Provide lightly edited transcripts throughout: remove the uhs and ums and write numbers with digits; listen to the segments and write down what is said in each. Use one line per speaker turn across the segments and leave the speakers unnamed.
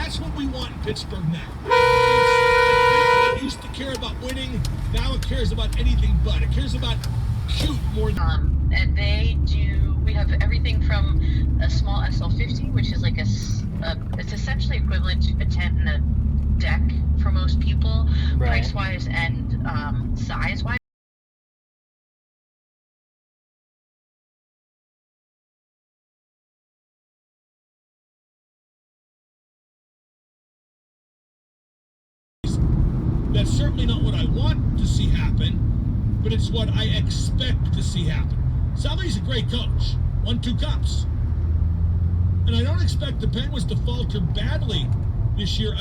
That's what we want in Pittsburgh now. It used to care about winning. Now it cares about anything but. It cares about shoot more than...
And we have everything from a small SL50, which is like it's essentially equivalent to a tent and a deck for most people,
right,
price-wise and size-wise.
That's certainly not what I want to see happen, but it's what I expect to see happen. Sully's a great coach. Won 2 cups. And I don't expect the Penguins to falter badly this year.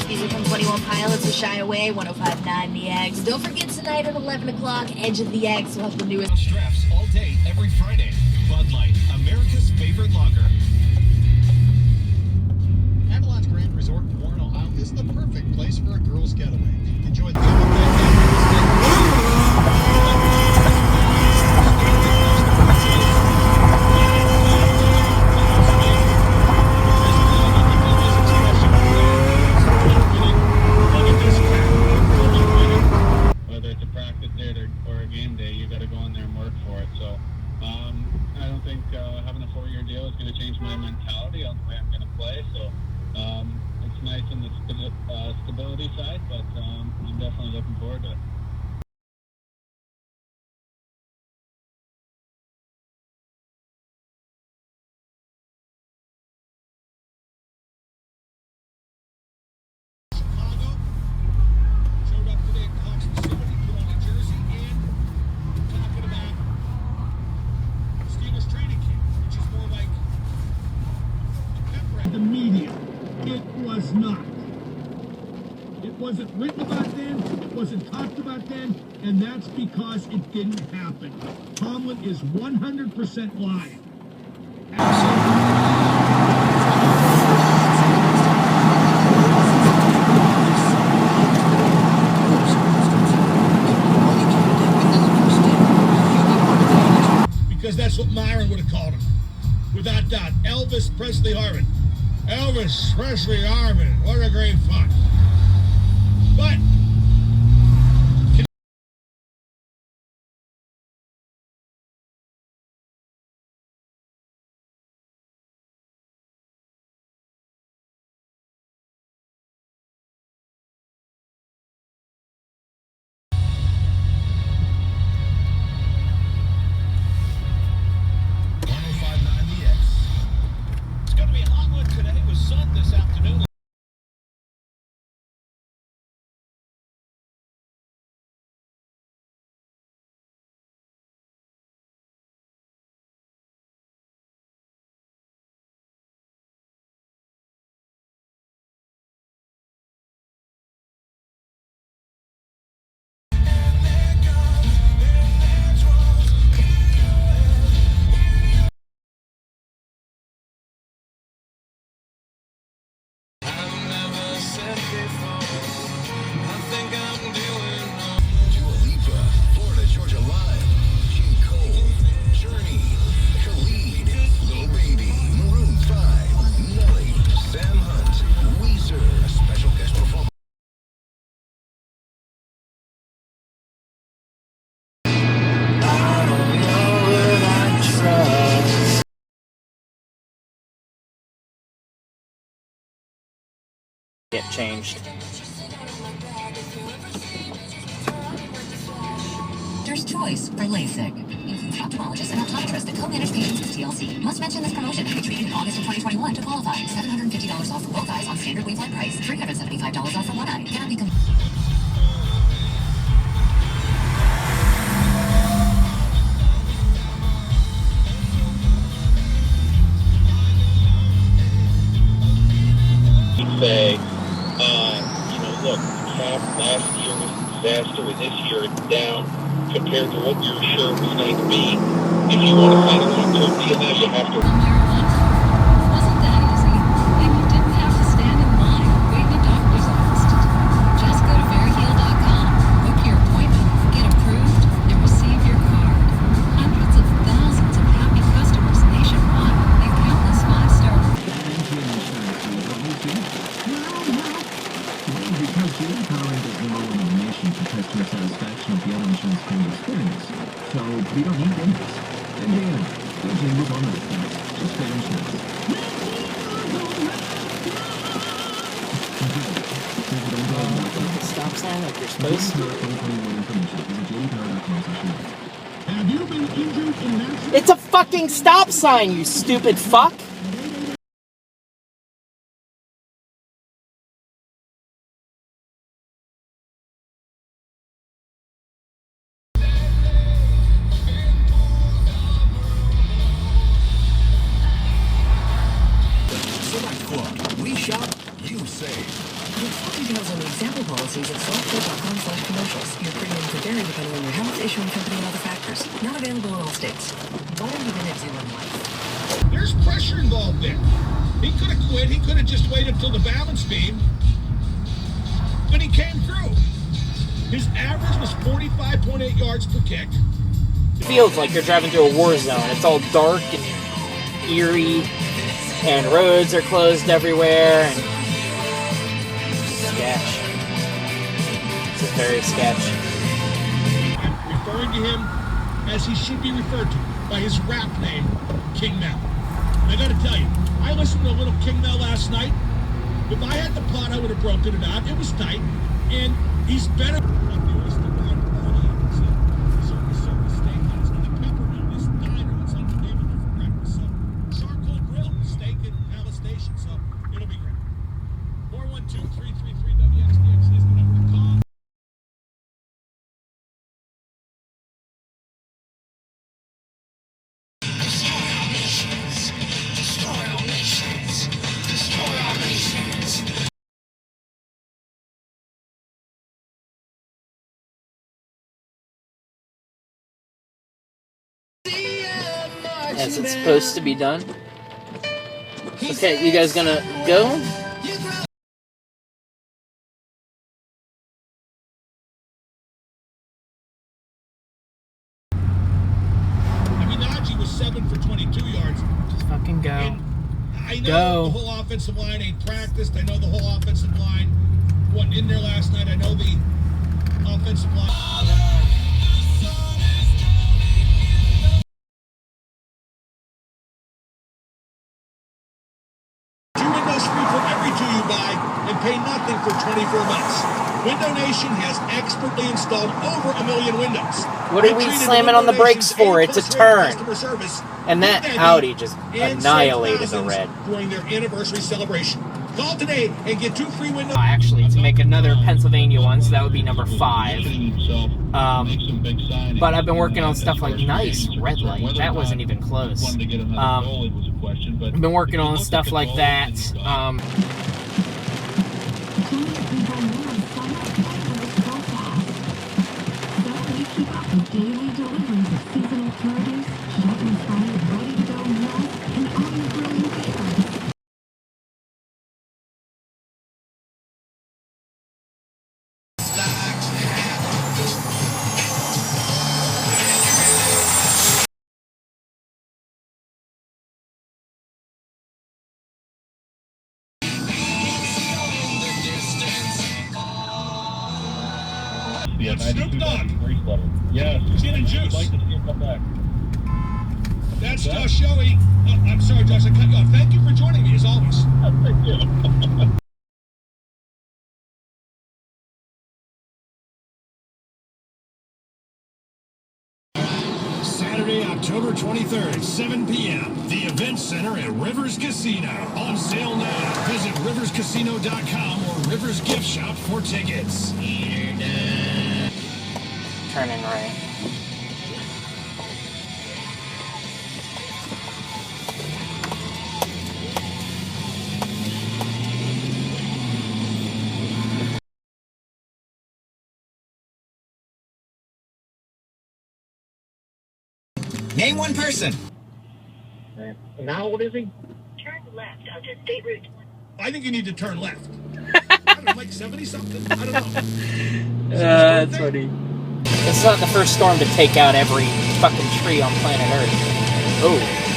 Music from 21 Pilots with Shy Away, 105.9 The Eggs. Don't forget tonight at 11 o'clock, Edge of the Eggs will have the newest...
Straps all day, every Friday. Bud Light, America's favorite lager.
Avalon's Grand Resort in Warren, Ohio is the perfect place for a girls' getaway. Enjoy the...
Whether it's a practice day or a game day, you got to go in there and work for it. So I don't think having a 4-year deal is going to change my mentality on the way I'm going to play. So it's nice on the stability side, but I'm definitely looking forward to it.
Chicago showed up today at Cox facility, put on a jersey, and talking about Steelers training camp, which is more like a pep rally. The media, it was not. It wasn't written about then, it wasn't talked about then, and that's because it didn't happen. Tomlin is 100% lying. Because that's what Myron would have called him. Without doubt. Elvis Presley Harvin. Elvis Presley Harvin. What a great fuck. But
get changed.
Doctor's choice for LASIK. Ophthalmologist and optometrist that co-manage patients with TLC. Must mention this promotion. Be treated in August of 2021 to qualify. $750 off for both eyes on standard wavelength price. $375 off for one eye. Cannot be
say, look, the cap last year was a disaster, and this year it's down compared to what we were sure it was going to be. If you want to sign a long-term deal now, you have to.
Wasn't that easy? And you didn't have to stand in line waiting a doctor's office to do it. Just go to fairheal.com, book your appointment, get approved, and receive your card. Hundreds of thousands of happy customers nationwide and countless five-star.
Because J.D. Power ranks number one in the nation for customer satisfaction with the auto insurance claim experience. So we don't need dentists. And Dan, don't you move on to this stuff. Just fair insurance.
Stop sign like you're supposed to.
Have you been injured in an accident?
It's a fucking stop sign, you stupid fuck!
We shop, you save.
Get full details on the example policies at software.com/commercials. Your premium could vary depending on your health, issuing company, and other factors. Not available in all states. What are you gonna do in life?
There's pressure involved there. He could have quit. He could have just waited until the balance beam. But he came through. His average was 45.8 yards per kick.
It feels like you're driving through a war zone. It's all dark and eerie, and roads are closed everywhere, and it's sketch. It's just very sketch.
I'm referring to him as he should be referred to, by his rap name, King Mel. I gotta tell you, I listened to a little King Mel last night. If I had the plot, I would have broken it out. It was tight, and he's better than the oyster bar quality. Service steakhouse and the pepperoni. This diner that's unbelievable for breakfast. So charcoal grill steak at Palace Station. So it'll be great. 412-333-WXDX is the number to call.
As it's supposed to be done. Okay, you guys gonna go?
I mean, Najee was 7 for 22 yards.
Just fucking go.
And I know the whole offensive line ain't practiced. I know the whole offensive line wasn't in there last night. I know the offensive line. Windows free for every two you buy and pay nothing for 24 months. Window Nation has expertly installed over 1 million windows.
What are we slamming on the brakes for? It's a turn. And that Audi just annihilated the red.
During their anniversary celebration. Call today and get 2 free windows.
Actually, to make another Pennsylvania one, so that would be number 5. But I've been working on stuff like nice red light. That wasn't even close. I've been working on stuff like that.
Daily deliveries of seasonal produce, chef-inspired, ready-to-go meals, and all your grilling favorites.
Yeah,
Snoop Dogg.
Yes.
Gin and juice.
I'd like to see him come back.
That's Josh Joey. Oh, I'm sorry, Josh, I cut you off. Thank you for joining me, as always.
Thank you.
Saturday, October 23rd, 7 p.m. The Event Center at Rivers Casino. On sale now. Visit riverscasino.com or Rivers Gift Shop for tickets.
Turning right.
Name one person.
Now what is he?
Turn left onto State Route.
I think you need to turn left. I don't know, like 70 something. I don't know.
That's funny. It's not the first storm to take out every fucking tree on planet Earth. Oh.